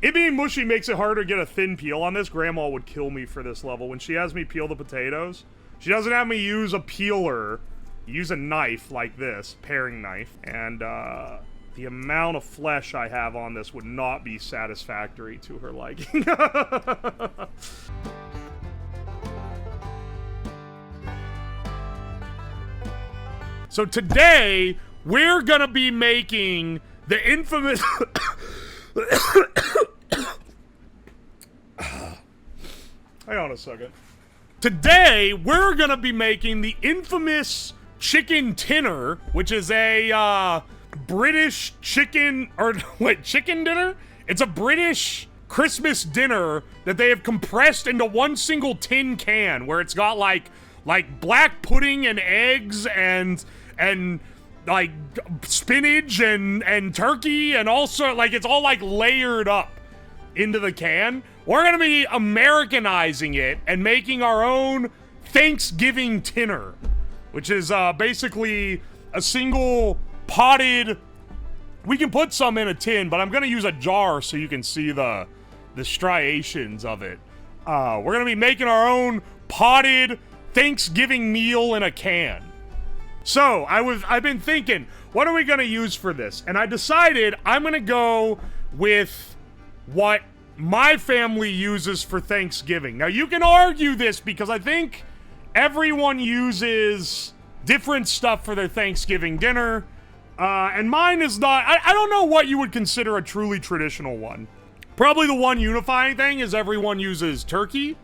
It being mushy makes it harder to get a thin peel on this. Grandma would kill me for this level. When she has me peel the potatoes, she doesn't have me use a peeler. Use a knife like this, paring knife, and the amount of flesh I have on this would not be satisfactory to her liking. So today, we're gonna be making the infamous... Hang on a second. Today, we're gonna be making the infamous chicken dinner, which is a British chicken, or wait, chicken dinner? It's a British Christmas dinner that they have compressed into one single tin can, where it's got like black pudding and eggs and like spinach and turkey, and also like it's all like layered up into the can. We're gonna be Americanizing it and making our own Thanksgiving dinner, which is basically a single potted... We can put some in a tin, but I'm gonna use a jar so you can see the striations of it. We're gonna be making our own potted Thanksgiving meal in a can. So, I've been thinking, what are we gonna use for this? And I decided I'm gonna go with what my family uses for Thanksgiving. Now, you can argue this because I think everyone uses different stuff for their Thanksgiving dinner. And mine is not... I don't know what you would consider a truly traditional one. Probably the one unifying thing is everyone uses turkey.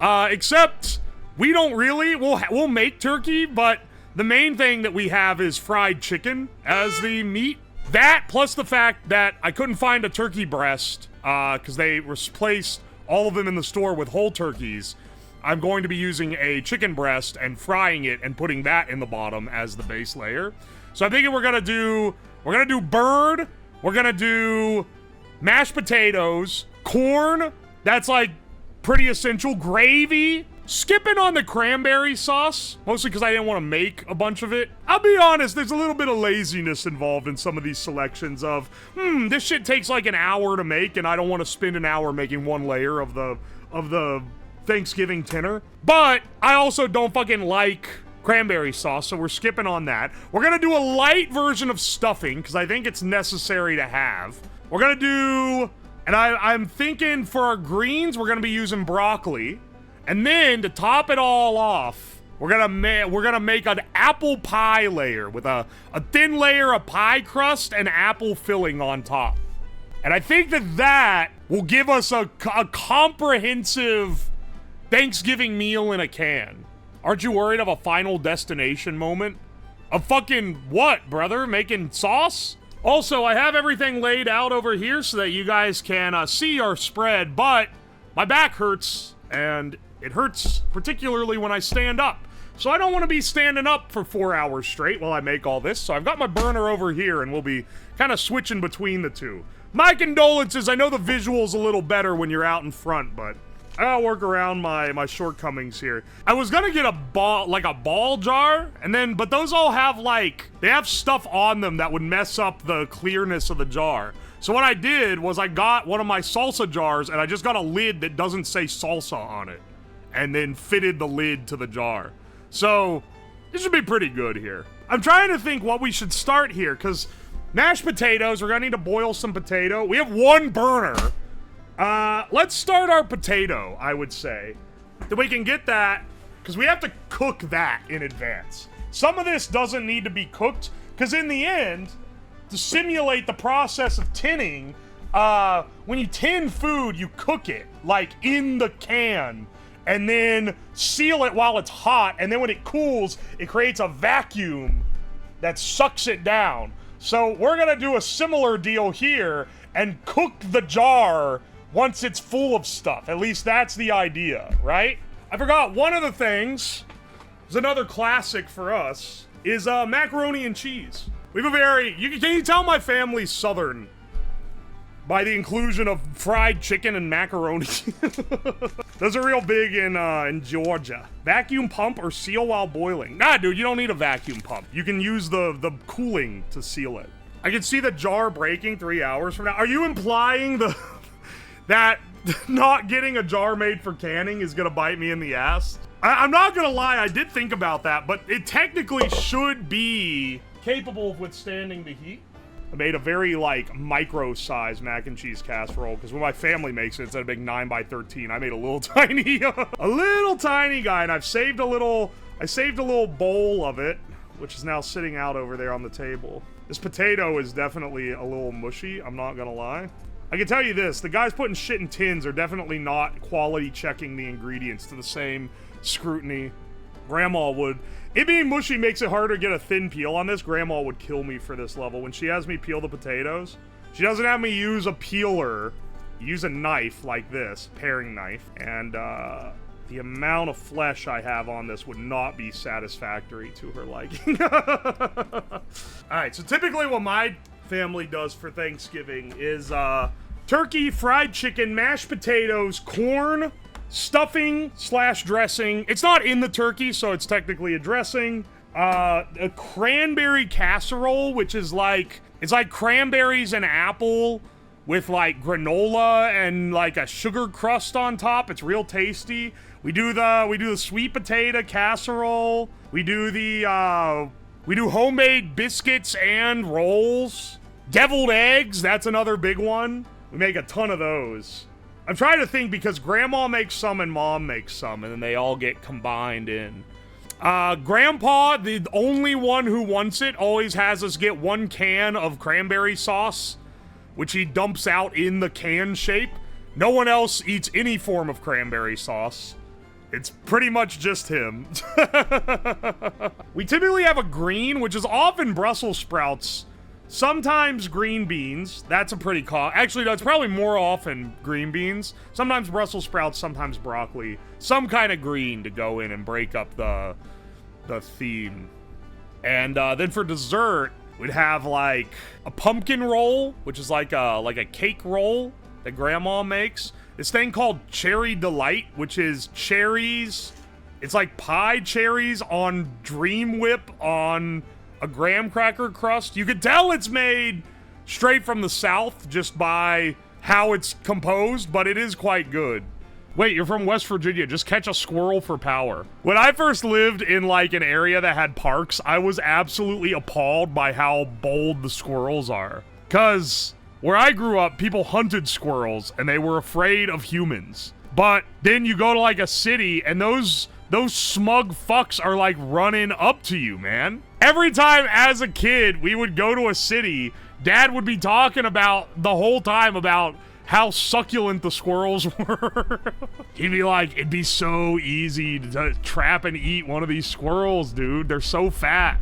Except we don't really. We'll make turkey, but the main thing that we have is fried chicken as the meat. That, plus the fact that I couldn't find a turkey breast, because they replaced all of them in the store with whole turkeys. I'm going to be using a chicken breast and frying it and putting that in the bottom as the base layer. So I'm thinking we're gonna do bird, we're gonna do mashed potatoes, corn, that's like pretty essential, gravy, skipping on the cranberry sauce, mostly because I didn't want to make a bunch of it. I'll be honest, there's a little bit of laziness involved in some of these selections of, this shit takes like an hour to make, and I don't want to spend an hour making one layer of the Thanksgiving dinner. But I also don't fucking like cranberry sauce, so we're skipping on that. We're gonna do a light version of stuffing, because I think it's necessary to have. We're gonna do, and I'm thinking for our greens, we're gonna be using broccoli. And then, to top it all off, we're gonna make an apple pie layer with a thin layer of pie crust and apple filling on top. And I think that will give us a comprehensive Thanksgiving meal in a can. Aren't you worried of a Final Destination moment? A fucking what, brother? Making sauce? Also, I have everything laid out over here so that you guys can see our spread, but my back hurts, and it hurts particularly when I stand up. So I don't want to be standing up for 4 hours straight while I make all this, so I've got my burner over here, and we'll be kind of switching between the two. My condolences, I know the visual's a little better when you're out in front, but I gotta work around my shortcomings here. I was gonna get a ball jar, but those all have they have stuff on them that would mess up the clearness of the jar. So what I did was I got one of my salsa jars, and I just got a lid that doesn't say salsa on it, and then fitted the lid to the jar. So this should be pretty good here. I'm trying to think what we should start here, because mashed potatoes, we're gonna need to boil some potato. We have one burner. Let's start our potato, I would say. That we can get that, because we have to cook that in advance. Some of this doesn't need to be cooked, because in the end, to simulate the process of tinning, when you tin food, you cook it, in the can, and then seal it while it's hot, and then when it cools, it creates a vacuum that sucks it down. So we're gonna do a similar deal here, and cook the jar once it's full of stuff. At least that's the idea, right? I forgot one of the things, is another classic for us, is macaroni and cheese. We have a very, can you tell my family's Southern by the inclusion of fried chicken and macaroni? Those are real big in Georgia. Vacuum pump or seal while boiling? Nah, dude, you don't need a vacuum pump. You can use the cooling to seal it. I can see the jar breaking 3 hours from now. Are you implying that not getting a jar made for canning is gonna bite me in the ass. I'm not gonna lie, I did think about that, but it technically should be capable of withstanding the heat. I made a very, like, micro-sized mac and cheese casserole, because when my family makes it, it's a big 9x13. I made a little tiny, a little tiny guy, and I saved a little bowl of it, which is now sitting out over there on the table. This potato is definitely a little mushy, I'm not gonna lie. I can tell you this, the guys putting shit in tins are definitely not quality checking the ingredients to the same scrutiny Grandma would. It being mushy makes it harder to get a thin peel on this. Grandma would kill me for this level. When she has me peel the potatoes, she doesn't have me use a peeler. Use a knife like this, paring knife, and the amount of flesh I have on this would not be satisfactory to her liking. Alright, so typically what my family does for Thanksgiving is turkey, fried chicken, mashed potatoes, corn, stuffing / dressing. It's not in the turkey, so it's technically a dressing. A cranberry casserole, which is like, it's like cranberries and apple with like granola and like a sugar crust on top. It's real tasty. We do the sweet potato casserole. We do homemade biscuits and rolls. Deviled eggs, that's another big one. We make a ton of those. I'm trying to think because Grandma makes some and Mom makes some, and then they all get combined in. Grandpa, the only one who wants it, always has us get 1 can of cranberry sauce, which he dumps out in the can shape. No one else eats any form of cranberry sauce. It's pretty much just him. We typically have a green, which is often Brussels sprouts. Sometimes green beans. That's a pretty actually, no, it's probably more often green beans. Sometimes Brussels sprouts, sometimes broccoli. Some kind of green to go in and break up the theme. And then for dessert, we'd have like a pumpkin roll, which is like a cake roll that Grandma makes. This thing called Cherry Delight, which is cherries. It's like pie cherries on Dream Whip on a graham cracker crust. You could tell it's made straight from the South just by how it's composed, but it is quite good. Wait, you're from West Virginia. Just catch a squirrel for power. When I first lived in like an area that had parks, I was absolutely appalled by how bold the squirrels are. 'Cause where I grew up, people hunted squirrels and they were afraid of humans. But then you go to like a city and those smug fucks are like running up to you, man. Every time as a kid we would go to a city, Dad would be talking about the whole time about how succulent the squirrels were. He'd be like, it'd be so easy to trap and eat one of these squirrels, dude. They're so fat.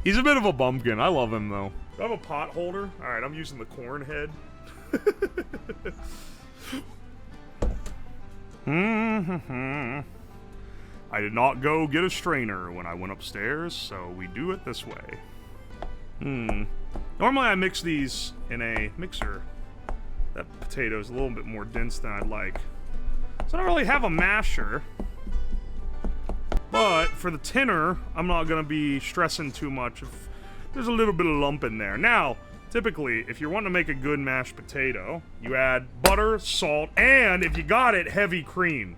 He's a bit of a bumpkin. I love him, though. Do I have a pot holder? All right, I'm using the corn head. I did not go get a strainer when I went upstairs, so we do it this way. Normally I mix these in a mixer. That potato's a little bit more dense than I'd like. So I don't really have a masher. But for the tinner, I'm not gonna be stressing too much if there's a little bit of lump in there. Now, typically, if you're wanting to make a good mashed potato, you add butter, salt, and if you got it, heavy cream.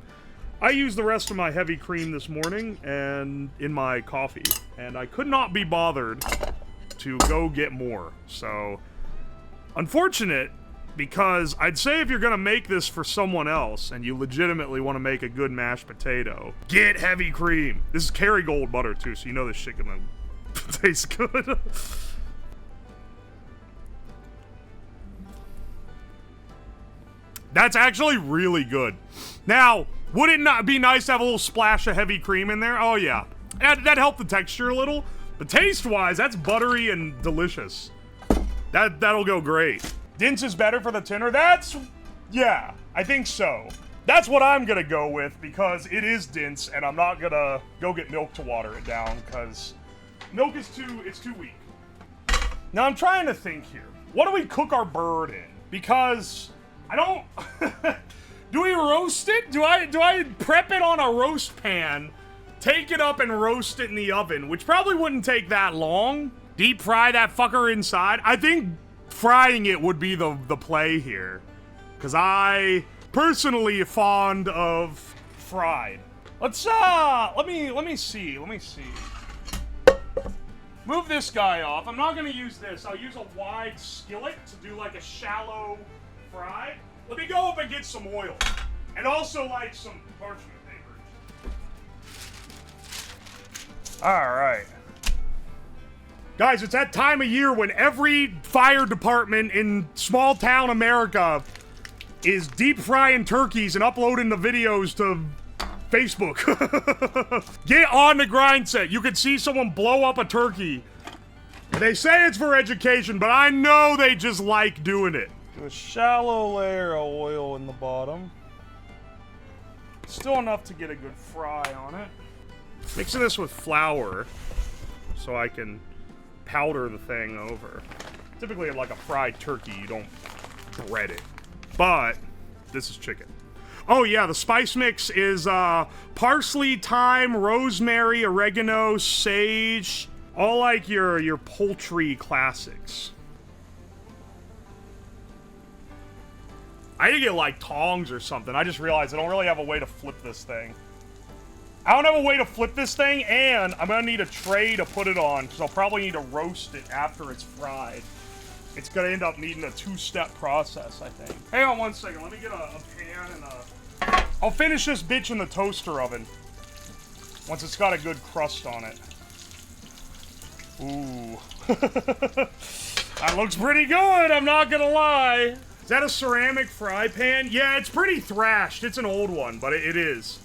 I used the rest of my heavy cream this morning and in my coffee, and I could not be bothered to go get more. So, unfortunate, because I'd say if you're gonna make this for someone else and you legitimately want to make a good mashed potato, get heavy cream. This is Kerrygold butter too, so you know this shit gonna taste good. That's actually really good. Now, would it not be nice to have a little splash of heavy cream in there? Oh yeah, that helped the texture a little, but taste-wise, that's buttery and delicious. That'll go great. Dense is better for the tinner. Yeah, I think so. That's what I'm gonna go with because it is dense, and I'm not gonna go get milk to water it down because milk is too weak. Now I'm trying to think here. What do we cook our bird in? Because I don't. Do we roast it? Do I prep it on a roast pan, take it up and roast it in the oven, which probably wouldn't take that long. Deep fry that fucker inside. I think frying it would be the play here. Because I personally fond of fried. Let's, let me see. Move this guy off. I'm not gonna use this. I'll use a wide skillet to do like a shallow fry. Let me go up and get some oil. And also like some parchment paper. Alright. Guys, it's that time of year when every fire department in small town America is deep frying turkeys and uploading the videos to Facebook. Get on the grind set. You could see someone blow up a turkey. They say it's for education, but I know they just like doing it. Do a shallow layer of oil in the bottom. Still enough to get a good fry on it. Mixing this with flour so I can powder the thing over. Typically, like a fried turkey, you don't bread it. But this is chicken. Oh yeah, the spice mix is parsley, thyme, rosemary, oregano, sage, all like your poultry classics. I need to get like tongs or something. I just realized I don't really have a way to flip this thing. I don't have a way to flip this thing, and I'm gonna need a tray to put it on, because I'll probably need to roast it after it's fried. It's gonna end up needing a two-step process, I think. Hang on one second, let me get a pan and a... I'll finish this bitch in the toaster oven once it's got a good crust on it. Ooh. That looks pretty good, I'm not gonna lie. Is that a ceramic fry pan? Yeah, it's pretty thrashed. It's an old one, but it is.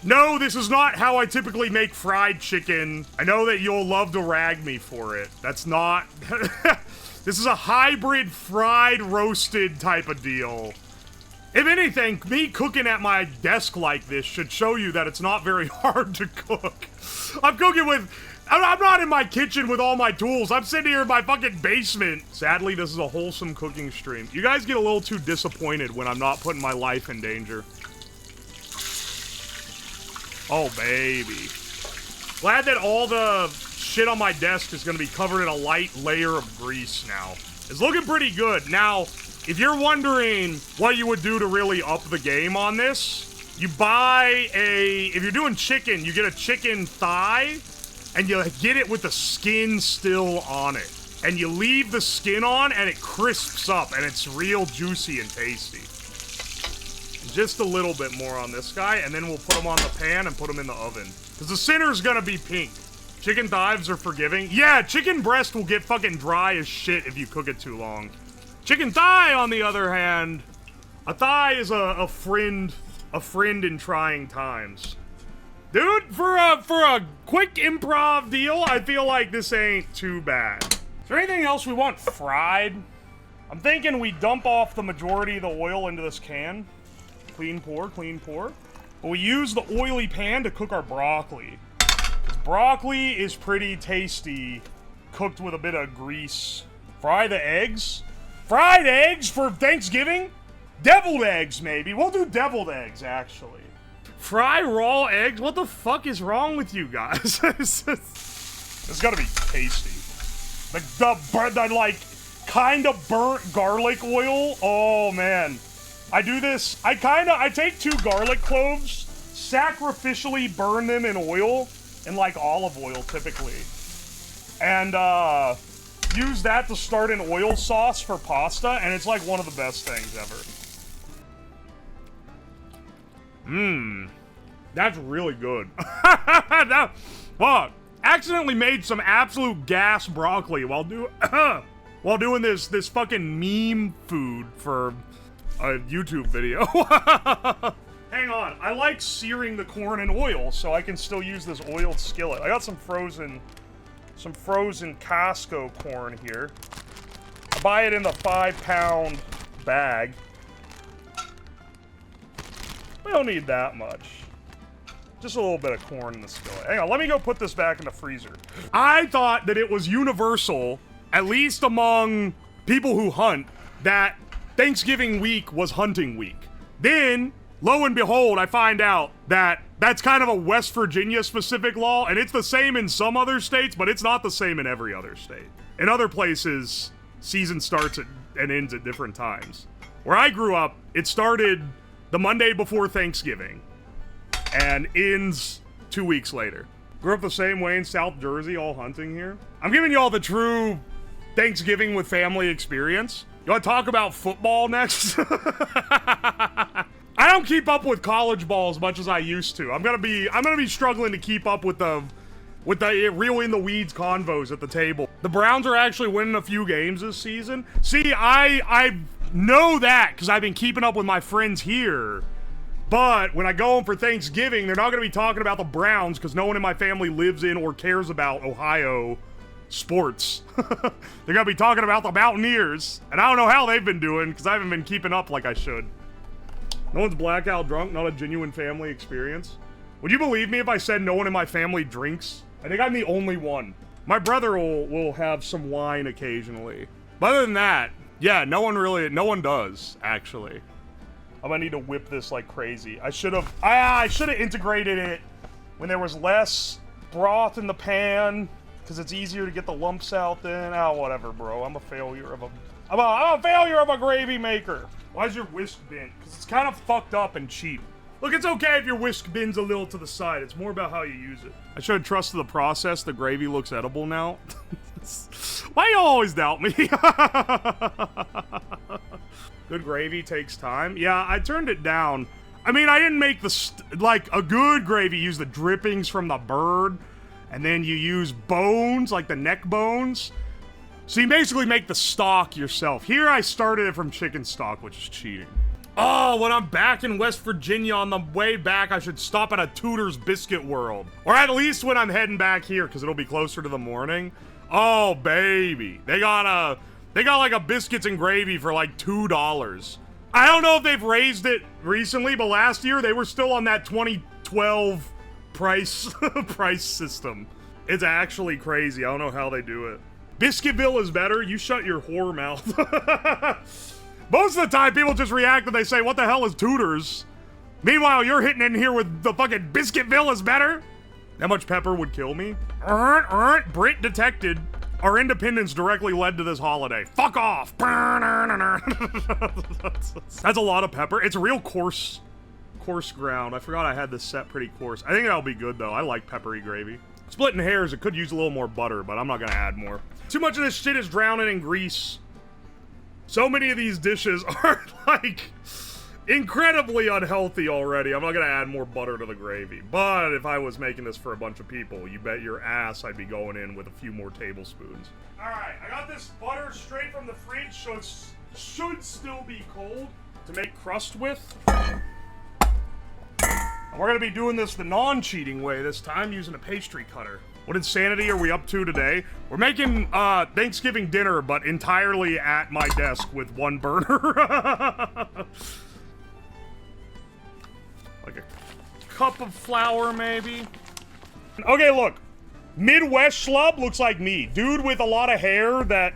No, this is not how I typically make fried chicken. I know that you'll love to rag me for it. That's not... This is a hybrid fried roasted type of deal. If anything, me cooking at my desk like this should show you that it's not very hard to cook. I'm cooking with... I'm not in my kitchen with all my tools. I'm sitting here in my fucking basement. Sadly, this is a wholesome cooking stream. You guys get a little too disappointed when I'm not putting my life in danger. Oh, baby. Glad that all the shit on my desk is going to be covered in a light layer of grease now. It's looking pretty good. Now... if you're wondering what you would do to really up the game on this, you buy a... if you're doing chicken, you get a chicken thigh, and you get it with the skin still on it. And you leave the skin on, and it crisps up, and it's real juicy and tasty. And just a little bit more on this guy, and then we'll put them on the pan and put them in the oven. Because the center's gonna be pink. Chicken thighs are forgiving. Yeah, chicken breast will get fucking dry as shit if you cook it too long. Chicken thigh, on the other hand, a thigh is a friend in trying times. Dude, for a quick improv deal, I feel like this ain't too bad. Is there anything else we want fried? I'm thinking we dump off the majority of the oil into this can. Clean pour, clean pour. But we use the oily pan to cook our broccoli. Broccoli is pretty tasty, cooked with a bit of grease. Fry the eggs. Fried eggs for Thanksgiving? Deviled eggs, maybe. We'll do deviled eggs, actually. Fry raw eggs? What the fuck is wrong with you guys? It's gotta be tasty. The like, kind of burnt garlic oil. Oh, man. I do this. I take 2 garlic cloves, sacrificially burn them in oil, in, like, olive oil, typically. And, use that to start an oil sauce for pasta, and it's like one of the best things ever. Mmm. That's really good. Fuck. Accidentally made some absolute gas broccoli while doing this fucking meme food for a YouTube video. Hang on. I like searing the corn in oil, so I can still use this oiled skillet. I got some frozen Costco corn here. I buy it in the 5-pound bag. We don't need that much. Just a little bit of corn in the skillet. Hang on, let me go put this back in the freezer. I thought that it was universal, at least among people who hunt, that Thanksgiving week was hunting week. Then, lo and behold, I find out that that's kind of a West Virginia specific law, and it's the same in some other states, but it's not the same in every other state. In other places, season starts and ends at different times. Where I grew up, it started the Monday before Thanksgiving and ends 2 weeks later. Grew up the same way in South Jersey, all hunting here. I'm giving y'all the true Thanksgiving with family experience. You want to talk about football next? I don't keep up with college ball as much as I used to. I'm gonna be struggling to keep up with the real in the weeds convos at the table. The Browns are actually winning a few games this season. See, I know that because I've been keeping up with my friends here. But when I go home for Thanksgiving, they're not going to be talking about the Browns because no one in my family lives in or cares about Ohio sports. They're going to be talking about the Mountaineers. And I don't know how they've been doing because I haven't been keeping up like I should. No one's blackout drunk, not a genuine family experience. Would you believe me if I said no one in my family drinks? I think I'm the only one. My brother will have some wine occasionally. But other than that, yeah, no one does, actually. I'm gonna need to whip this like crazy. I should have integrated it when there was less broth in the pan, because it's easier to get the lumps out then. Oh, whatever, bro. I'm a failure of a gravy maker. Why is your whisk bin? Because it's kind of fucked up and cheap. Look, it's okay if your whisk bin's a little to the side. It's more about how you use it. I should have trusted the process. The gravy looks edible now. Why you always doubt me? Good gravy takes time. Yeah, I turned it down. I mean, I didn't make like a good gravy. Use the drippings from the bird, and then you use bones, like the neck bones. So you basically make the stock yourself. Here, I started it from chicken stock, which is cheating. Oh, when I'm back in West Virginia on the way back, I should stop at a Tudor's Biscuit World. Or at least when I'm heading back here, because it'll be closer to the morning. Oh, baby. They got like a biscuits and gravy for like $2. I don't know if they've raised it recently, but last year they were still on that 2012 price system. It's actually crazy. I don't know how they do it. Biscuitville is better. You shut your whore mouth. Most of the time, people just react and they say, what the hell is Tudor's? Meanwhile, you're hitting in here with the fucking Biscuitville is better? How much pepper would kill me? Brit detected. Our independence directly led to this holiday. Fuck off. That's a lot of pepper. It's a real coarse ground. I forgot I had this set pretty coarse. I think that'll be good, though. I like peppery gravy. Splitting hairs, it could use a little more butter, but I'm not gonna add more. Too much of this shit is drowning in grease. So many of these dishes are, like, incredibly unhealthy already. I'm not gonna add more butter to the gravy. But if I was making this for a bunch of people, you bet your ass I'd be going in with a few more tablespoons. Alright, I got this butter straight from the fridge, so it should still be cold to make crust with. And we're gonna be doing this the non-cheating way this time, using a pastry cutter. What insanity are we up to today? We're making Thanksgiving dinner, but entirely at my desk with one burner. Like a cup of flour, maybe? Okay, look. Midwest schlub looks like me. Dude with a lot of hair that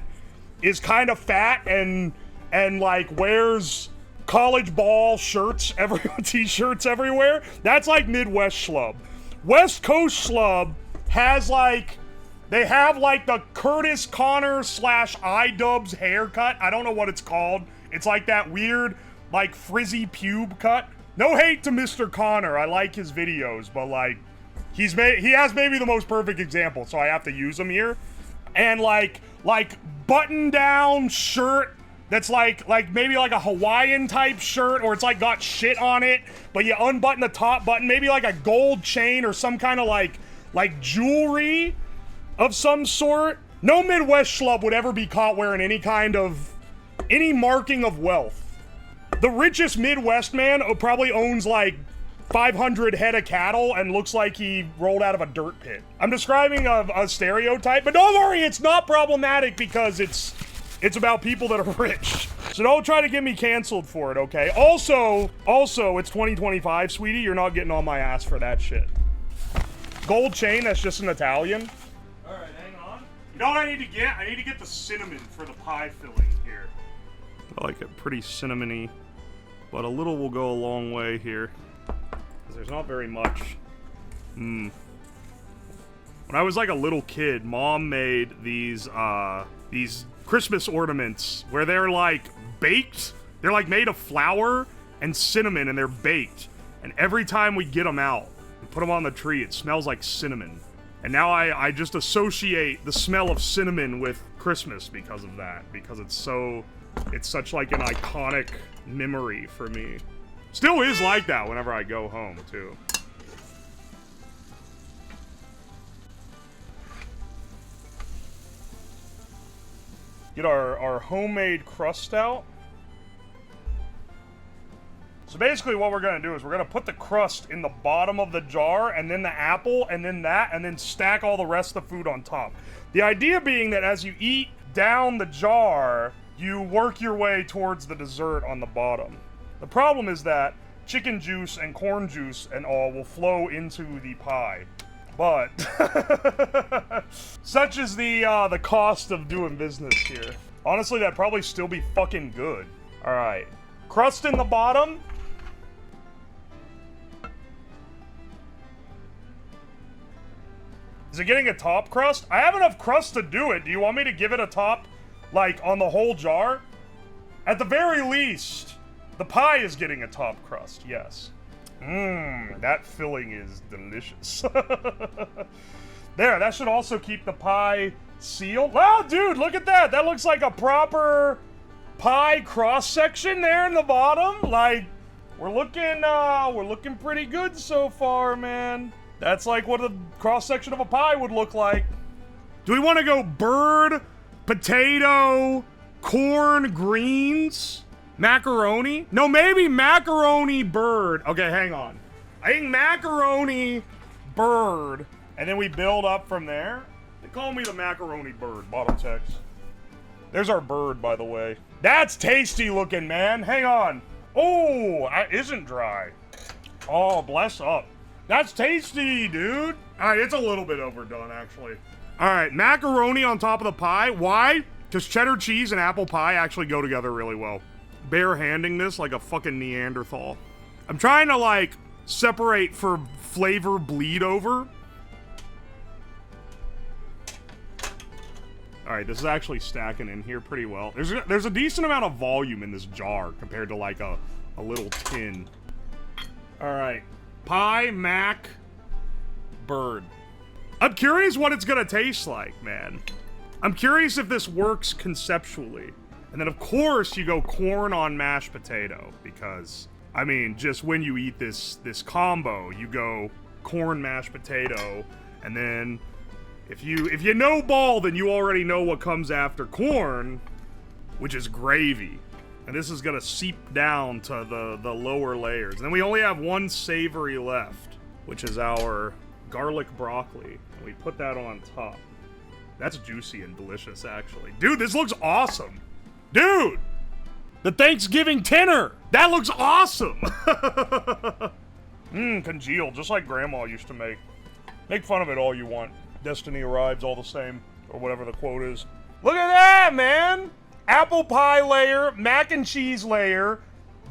is kind of fat and like wears college ball shirts, t-shirts everywhere. That's like Midwest schlub. West Coast schlub has like, they have like the Curtis Connor / iDubbbz haircut. I don't know what it's called. It's like that weird, like frizzy pube cut. No hate to Mr. Connor. I like his videos, but like, he has maybe the most perfect example, so I have to use him here. And like button-down shirt that's like maybe like a Hawaiian type shirt, or it's like got shit on it, but you unbutton the top button, maybe like a gold chain or some kind of like jewelry of some sort. No Midwest schlub would ever be caught wearing any marking of wealth. The richest Midwest man probably owns like 500 head of cattle and looks like he rolled out of a dirt pit. I'm describing a stereotype, but don't worry, it's not problematic because it's about people that are rich. So don't try to get me canceled for it, okay? Also, it's 2025, sweetie. You're not getting on my ass for that shit. Gold chain, that's just an Italian. All right, hang on. You know what I need to get? I need to get the cinnamon for the pie filling here. I like it pretty cinnamony, but a little will go a long way here. Because there's not very much. When I was like a little kid, Mom made these Christmas ornaments where they're like baked. They're like made of flour and cinnamon, and they're baked. And every time we get them out and put them on the tree, it smells like cinnamon. And now I just associate the smell of cinnamon with Christmas because of that. Because it's such like an iconic memory for me. Still is like that whenever I go home, too. Get our homemade crust out. So basically what we're gonna do is we're gonna put the crust in the bottom of the jar, and then the apple, and then that, and then stack all the rest of the food on top. The idea being that as you eat down the jar, you work your way towards the dessert on the bottom. The problem is that chicken juice and corn juice and all will flow into the pie. But such is the cost of doing business here. Honestly, that'd probably still be fucking good. All right, crust in the bottom. Is it getting a top crust? I have enough crust to do it. Do you want me to give it a top, like, on the whole jar? At the very least, the pie is getting a top crust, yes. Mmm, that filling is delicious. There, that should also keep the pie sealed. Wow, dude, look at that. That looks like a proper pie cross-section there in the bottom. Like, we're looking pretty good so far, man. That's like what a cross-section of a pie would look like. Do we want to go bird, potato, corn, greens, macaroni? No, maybe macaroni, bird. Okay, hang on. I think macaroni, bird, and then we build up from there. They call me the macaroni bird, bottle text. There's our bird, by the way. That's tasty looking, man. Hang on. Oh, it isn't dry. Oh, bless up. That's tasty, dude. All right, it's a little bit overdone, actually. All right, macaroni on top of the pie. Why? Because cheddar cheese and apple pie actually go together really well. Bare-handing this like a fucking Neanderthal. I'm trying to, like, separate for flavor bleed over. All right, this is actually stacking in here pretty well. There's a decent amount of volume in this jar compared to, like, a little tin. All right. Pie, mac, bird. I'm curious what it's gonna taste like, man. I'm curious if this works conceptually. And then, of course, you go corn on mashed potato, because, I mean, just when you eat this combo, you go corn, mashed potato, and then if you know ball, then you already know what comes after corn, which is gravy. And this is gonna seep down to the lower layers. And then we only have one savory left, which is our garlic broccoli. And we put that on top. That's juicy and delicious, actually. Dude, this looks awesome. Dude! The Thanksgiving dinner! That looks awesome! Congealed, just like Grandma used to make. Make fun of it all you want. Destiny arrives all the same, or whatever the quote is. Look at that, man! Apple pie layer, mac and cheese layer,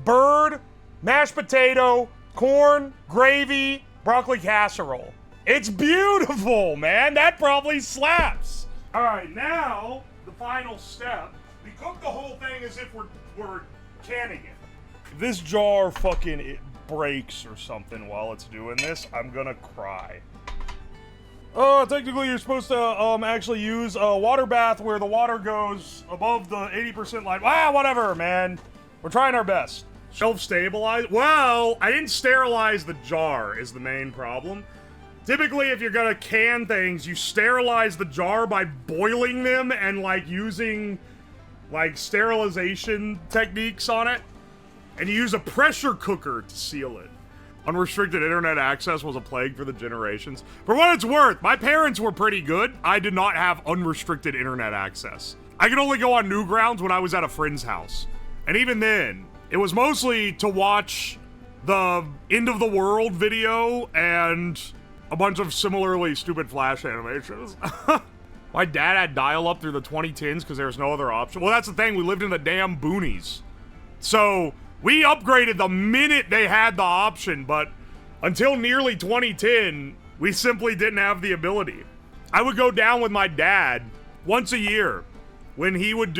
bird, mashed potato, corn, gravy, broccoli casserole. It's beautiful, man. That probably slaps. All right, now the final step. We cook the whole thing as if we're canning it. If this jar fucking breaks or something while it's doing this, I'm gonna cry. Technically you're supposed to actually use a water bath where the water goes above the 80% line. Ah, whatever, man. We're trying our best. Shelf stabilized? Well, I didn't sterilize the jar is the main problem. Typically, if you're gonna can things, you sterilize the jar by boiling them and, like, using, like, sterilization techniques on it. And you use a pressure cooker to seal it. Unrestricted internet access was a plague for the generations. For what it's worth, my parents were pretty good. I did not have unrestricted internet access. I could only go on Newgrounds when I was at a friend's house. And even then, it was mostly to watch the End of the World video and a bunch of similarly stupid Flash animations. My dad had dial-up through the 2010s because there was no other option. Well, that's the thing. We lived in the damn boonies. So we upgraded the minute they had the option, but until nearly 2010, we simply didn't have the ability. I would go down with my dad once a year when he would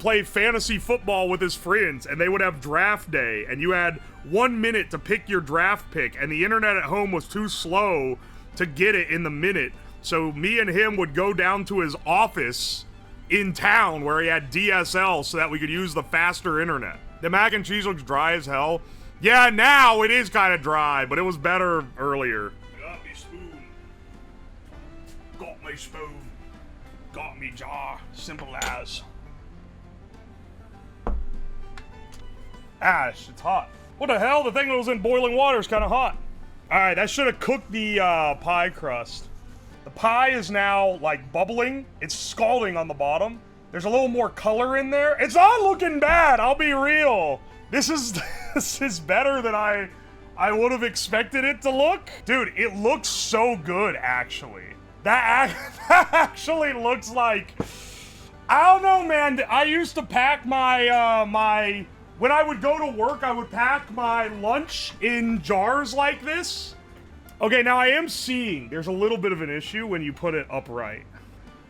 play fantasy football with his friends, and they would have draft day, and you had 1 minute to pick your draft pick, and the internet at home was too slow to get it in the minute. So me and him would go down to his office in town where he had DSL so that we could use the faster internet. The mac and cheese looks dry as hell. Yeah, now it is kind of dry, but it was better earlier. Got me spoon. Got me spoon. Got me jar. Simple as. Ash, it's hot. What the hell? The thing that was in boiling water is kind of hot. Alright, that should have cooked the pie crust. The pie is now, like, bubbling. It's scalding on the bottom. There's a little more color in there. It's not looking bad, I'll be real. This is better than I would have expected it to look. Dude, it looks so good, actually. That actually looks like... I don't know, man. I used to pack my, when I would go to work, I would pack my lunch in jars like this. Okay, now I am seeing there's a little bit of an issue when you put it upright,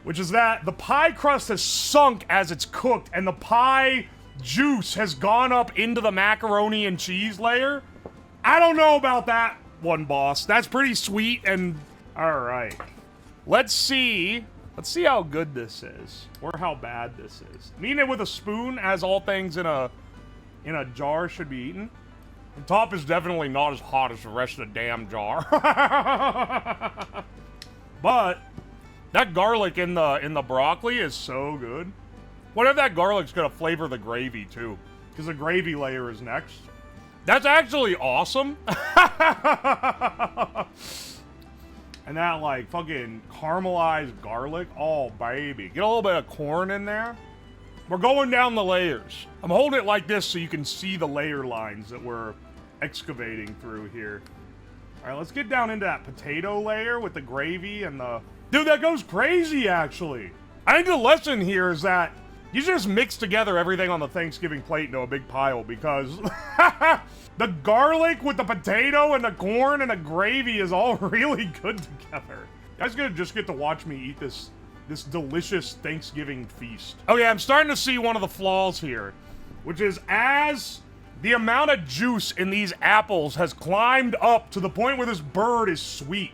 which is that the pie crust has sunk as it's cooked, and the pie juice has gone up into the macaroni and cheese layer. I don't know about that one, boss. That's pretty sweet and... Alright. Let's see how good this is, or how bad this is. I'm eating it with a spoon, as all things in a jar should be eaten. The top is definitely not as hot as the rest of the damn jar. But that garlic in the broccoli is so good. What if that garlic's gonna flavor the gravy too? Because the gravy layer is next. That's actually awesome. And that, like, fucking caramelized garlic. Oh, baby. Get a little bit of corn in there. We're going down the layers. I'm holding it like this so you can see the layer lines that we're excavating through here. All right, let's get down into that potato layer with the gravy and the... Dude, that goes crazy, actually. I think the lesson here is that you just mix together everything on the Thanksgiving plate into a big pile, because the garlic with the potato and the corn and the gravy is all really good together. You guys gonna just get to watch me eat this delicious Thanksgiving feast. Okay, I'm starting to see one of the flaws here, which is as the amount of juice in these apples has climbed up to the point where this bird is sweet.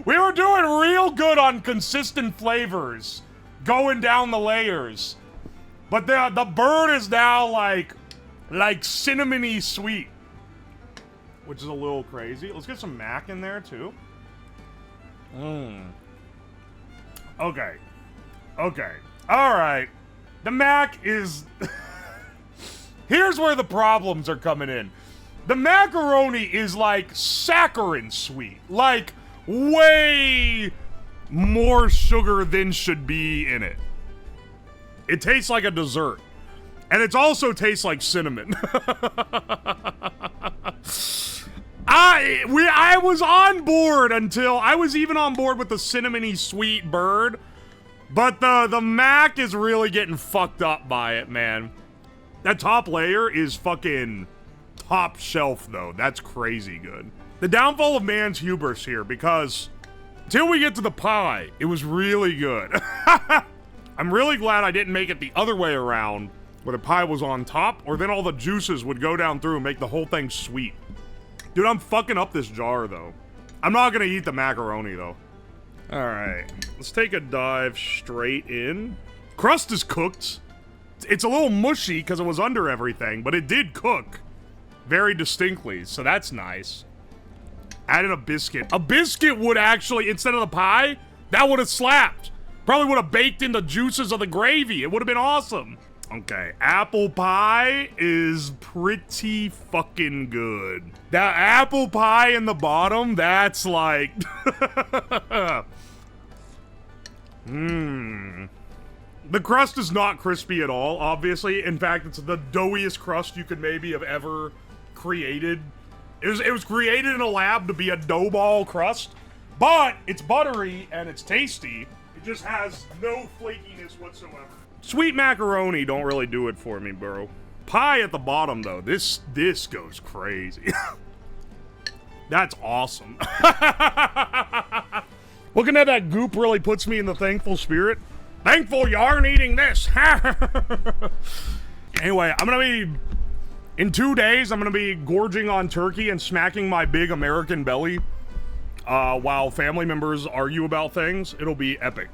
We were doing real good on consistent flavors going down the layers, but the bird is now like cinnamony sweet, which is a little crazy. Let's get some mac in there too. Okay. Alright. The mac is... Here's where the problems are coming in. The macaroni is like saccharine sweet. Like, way more sugar than should be in it. It tastes like a dessert. And it also tastes like cinnamon. I was on board until... I was even on board with the cinnamony sweet bird. But the mac is really getting fucked up by it, man. That top layer is fucking top shelf, though. That's crazy good. The downfall of man's hubris here, because till we get to the pie, it was really good. I'm really glad I didn't make it the other way around, where the pie was on top, or then all the juices would go down through and make the whole thing sweet. Dude, I'm fucking up this jar, though. I'm not gonna eat the macaroni, though. Alright, let's take a dive straight in. Crust is cooked. It's a little mushy because it was under everything, but it did cook very distinctly, so that's nice. Add in a biscuit. A biscuit would actually, instead of the pie, that would have slapped. Probably would have baked in the juices of the gravy. It would have been awesome. Okay, apple pie is pretty fucking good. That apple pie in the bottom, that's like... The crust is not crispy at all, obviously. In fact, it's the doughiest crust you could maybe have ever created. It was created in a lab to be a dough ball crust, but it's buttery and it's tasty. It just has no flakiness whatsoever. Sweet macaroni don't really do it for me, bro. Pie at the bottom, though. This goes crazy. That's awesome. Looking at that goop really puts me in the thankful spirit. Thankful you aren't eating this. Anyway, I'm gonna be, in 2 days, I'm gonna be gorging on turkey and smacking my big American belly while family members argue about things. It'll be epic.